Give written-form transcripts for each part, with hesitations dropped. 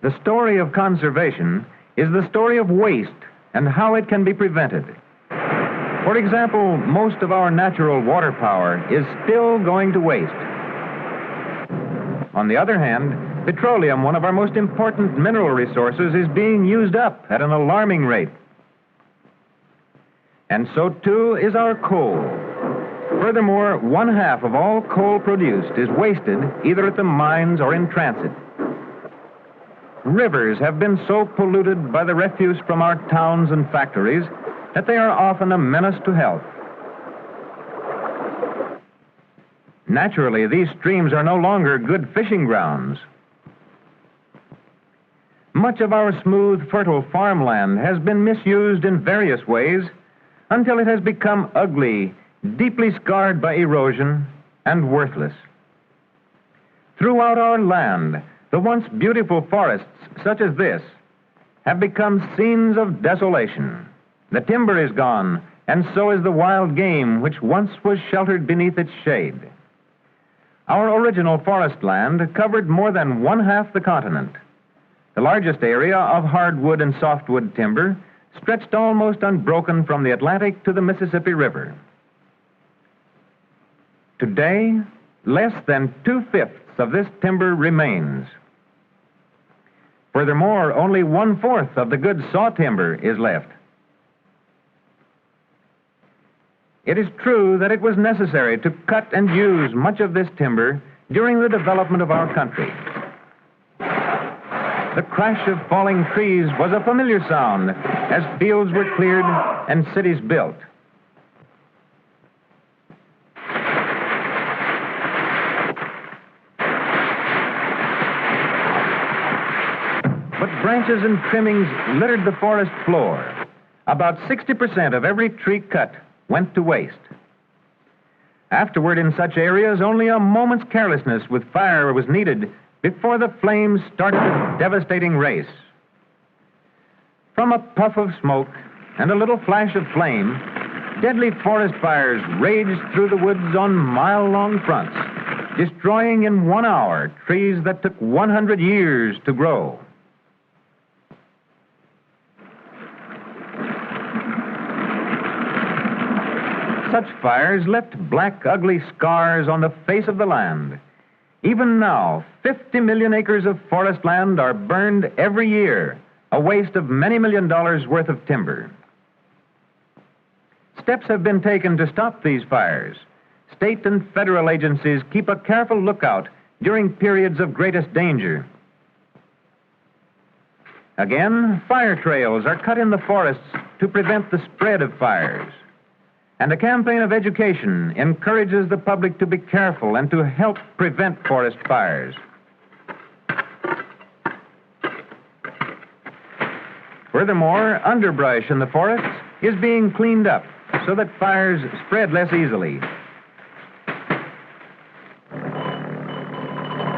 The story of conservation is the story of waste and how it can be prevented. For example, most of our natural water power is still going to waste. On the other hand, petroleum, one of our most important mineral resources, is being used up at an alarming rate. And so, too, is our coal. Furthermore, 1/2 of all coal produced is wasted either at the mines or in transit. Rivers have been so polluted by the refuse from our towns and factories that they are often a menace to health. Naturally, these streams are no longer good fishing grounds. Much of our smooth, fertile farmland has been misused in various ways until it has become ugly, deeply scarred by erosion, and worthless. Throughout our land, the once beautiful forests, such as this, have become scenes of desolation. The timber is gone, and so is the wild game which once was sheltered beneath its shade. Our original forest land covered more than 1/2 the continent. The largest area of hardwood and softwood timber stretched almost unbroken from the Atlantic to the Mississippi River. Today, less than 2/5 of this timber remains. Furthermore, only 1/4 of the good saw timber is left. It is true that it was necessary to cut and use much of this timber during the development of our country. The crash of falling trees was a familiar sound as fields were cleared and cities built. But branches and trimmings littered the forest floor. About 60% of every tree cut went to waste. Afterward, in such areas, only a moment's carelessness with fire was needed before the flames started a devastating race. From a puff of smoke and a little flash of flame, deadly forest fires raged through the woods on mile-long fronts, destroying in 1 hour trees that took 100 years to grow. Such fires left black, ugly scars on the face of the land. Even now, 50 million acres of forest land are burned every year, a waste of many $millions worth of timber. Steps have been taken to stop these fires. State and federal agencies keep a careful lookout during periods of greatest danger. Again, fire trails are cut in the forests to prevent the spread of fires. And a campaign of education encourages the public to be careful and to help prevent forest fires. Furthermore, underbrush in the forests is being cleaned up so that fires spread less easily.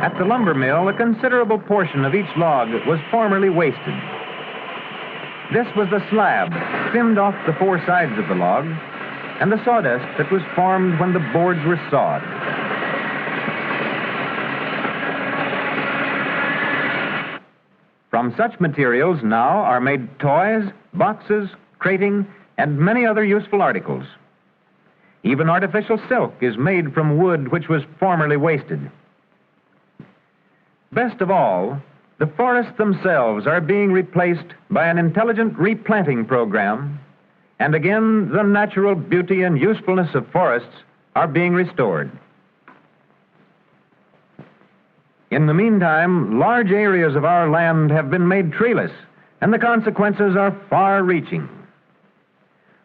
At the lumber mill, a considerable portion of each log was formerly wasted. This was the slab trimmed off the 4 sides of the log, and the sawdust that was formed when the boards were sawed. From such materials now are made toys, boxes, crating, and many other useful articles. Even artificial silk is made from wood which was formerly wasted. Best of all, the forests themselves are being replaced by an intelligent replanting program. And again, the natural beauty and usefulness of forests are being restored. In the meantime, large areas of our land have been made treeless, and the consequences are far-reaching.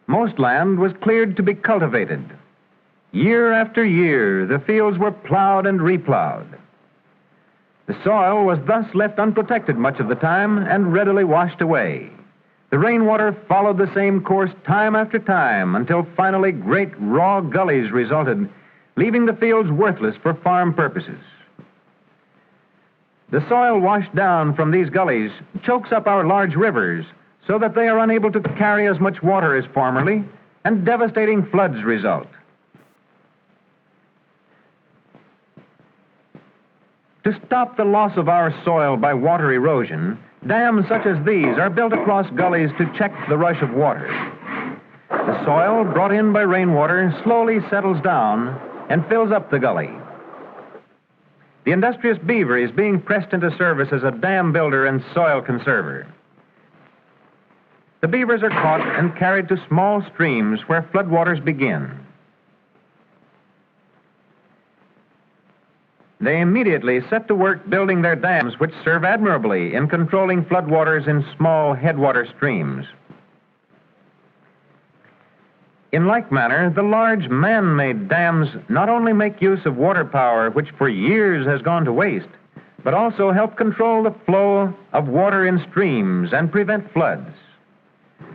Most land was cleared to be cultivated. Year after year, the fields were plowed and replowed. The soil was thus left unprotected much of the time and readily washed away. The rainwater followed the same course time after time until finally great raw gullies resulted, leaving the fields worthless for farm purposes. The soil washed down from these gullies chokes up our large rivers so that they are unable to carry as much water as formerly, and devastating floods result. To stop the loss of our soil by water erosion, dams such as these are built across gullies to check the rush of water. The soil brought in by rainwater slowly settles down and fills up the gully. The industrious beaver is being pressed into service as a dam builder and soil conserver. The beavers are caught and carried to small streams where floodwaters begin. They immediately set to work building their dams, which serve admirably in controlling floodwaters in small headwater streams. In like manner, the large man-made dams not only make use of water power, which for years has gone to waste, but also help control the flow of water in streams and prevent floods.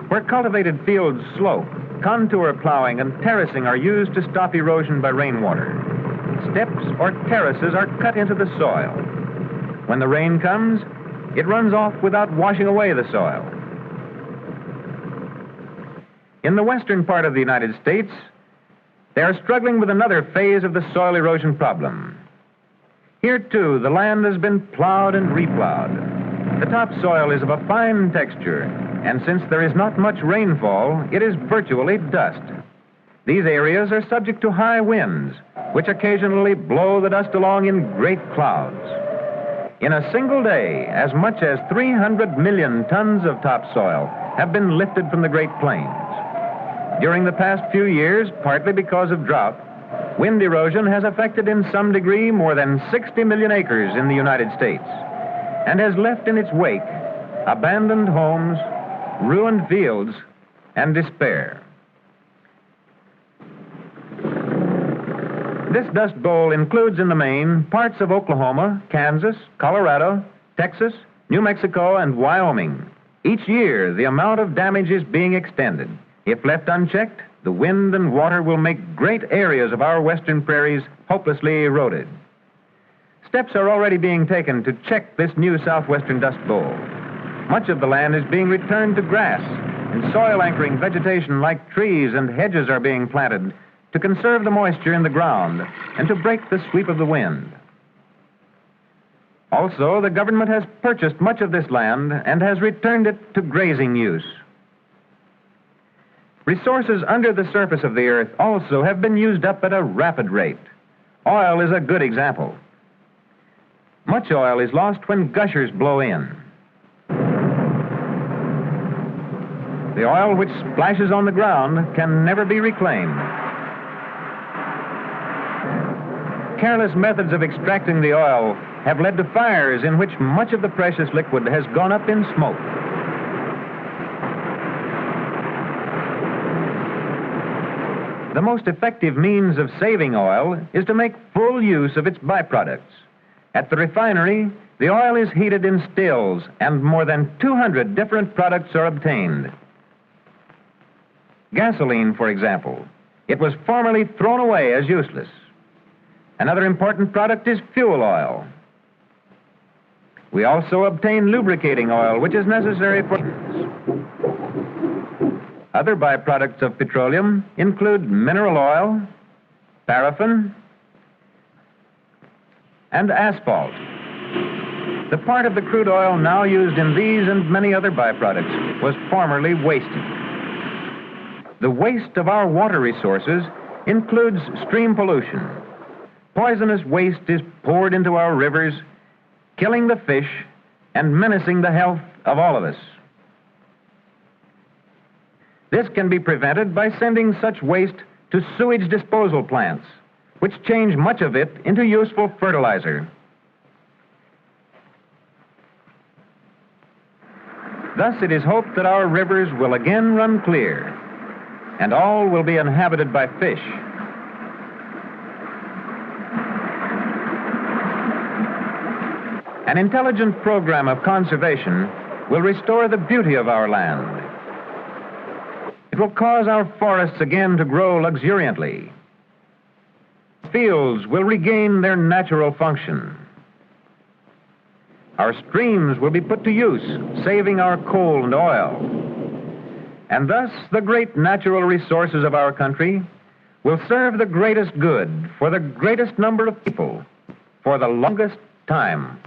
Where cultivated fields slope, contour plowing and terracing are used to stop erosion by rainwater. Steps or terraces are cut into the soil. When the rain comes, it runs off without washing away the soil. In the western part of the United States, they are struggling with another phase of the soil erosion problem. Here, too, the land has been plowed and replowed. The topsoil is of a fine texture, and since there is not much rainfall, it is virtually dust. These areas are subject to high winds, which occasionally blow the dust along in great clouds. In a single day, as much as 300 million tons of topsoil have been lifted from the Great Plains. During the past few years, partly because of drought, wind erosion has affected in some degree more than 60 million acres in the United States and has left in its wake abandoned homes, ruined fields, and despair. This dust bowl includes in the main parts of Oklahoma, Kansas, Colorado, Texas, New Mexico, and Wyoming. Each year, the amount of damage is being extended. If left unchecked, the wind and water will make great areas of our western prairies hopelessly eroded. Steps are already being taken to check this new southwestern dust bowl. Much of the land is being returned to grass, and soil-anchoring vegetation like trees and hedges are being planted to conserve the moisture in the ground and to break the sweep of the wind. Also, the government has purchased much of this land and has returned it to grazing use. Resources under the surface of the earth also have been used up at a rapid rate. Oil is a good example. Much oil is lost when gushers blow in. The oil which splashes on the ground can never be reclaimed. Careless methods of extracting the oil have led to fires in which much of the precious liquid has gone up in smoke. The most effective means of saving oil is to make full use of its byproducts. At the refinery, the oil is heated in stills, and more than 200 different products are obtained. Gasoline, for example, it was formerly thrown away as useless. Another important product is fuel oil. We also obtain lubricating oil, which is necessary for... Other byproducts of petroleum include mineral oil, paraffin, and asphalt. The part of the crude oil now used in these and many other byproducts was formerly wasted. The waste of our water resources includes stream pollution. Poisonous waste is poured into our rivers, killing the fish and menacing the health of all of us. This can be prevented by sending such waste to sewage disposal plants, which change much of it into useful fertilizer. Thus, it is hoped that our rivers will again run clear, and all will be inhabited by fish. An intelligent program of conservation will restore the beauty of our land. It will cause our forests again to grow luxuriantly. Fields will regain their natural function. Our streams will be put to use, saving our coal and oil. And thus, the great natural resources of our country will serve the greatest good for the greatest number of people for the longest time.